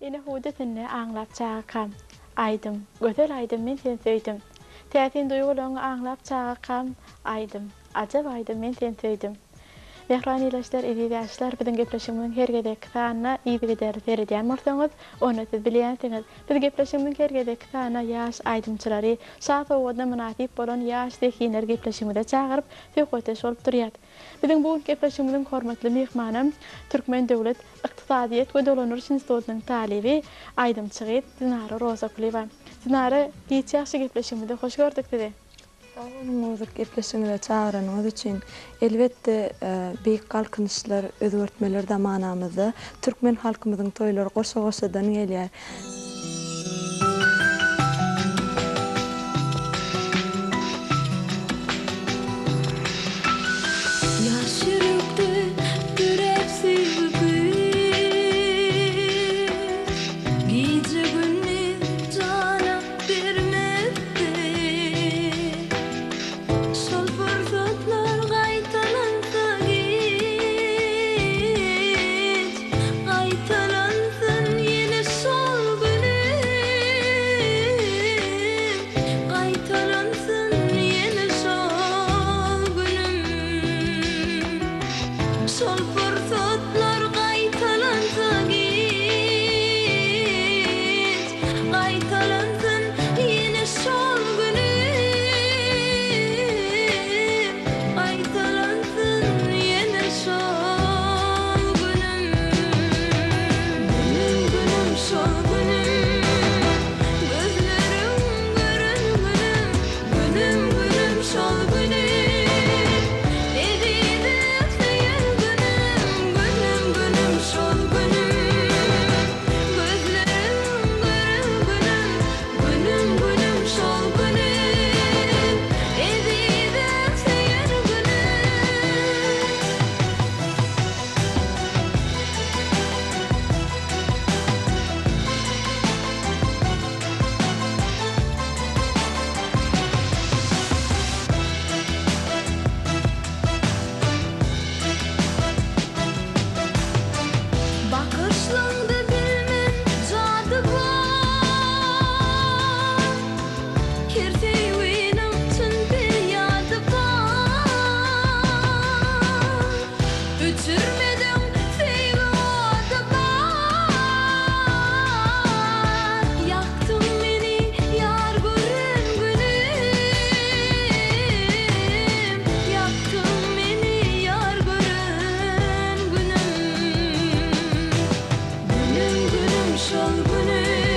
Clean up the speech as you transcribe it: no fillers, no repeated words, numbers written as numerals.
Ine hudetinde anlap çağakam. Aydım, götel aydım men sen söydüm. Täsin duýgularyňy anlap çağakam. Aydım, ajab aydım men sen söydüm. Mehran ilaçlar, ediýäçler biziň gepleşigimiň her gedek sanyna ýygy berýän bolsaňyz, onu siz bilýänsiňiz. Biz gepleşigimiň her gedek sanyna ýaş aýdymçylary, şat owada münasip bolan ýaş zehinler gepleşigimize çagyryp söhbeteş bolup durýar. Biziň bu gepleşigimiziň hormatly mehmanam Türkmen Döwlet Ykdysadyýet we Dolanyş Institutynyň talibi aýdymçy Dinara Rozakuleva. Dinara, giç ýaşy gepleşigimize hoş gördük sizi. Sağolunuzda gepleşiňize çağıranyňyz üçin elbetde beýik galkynçylar özgörtmeler zamanamyzda türkmen halkymyzyň toýlary goşa-goşadan gelýär. Şol günüm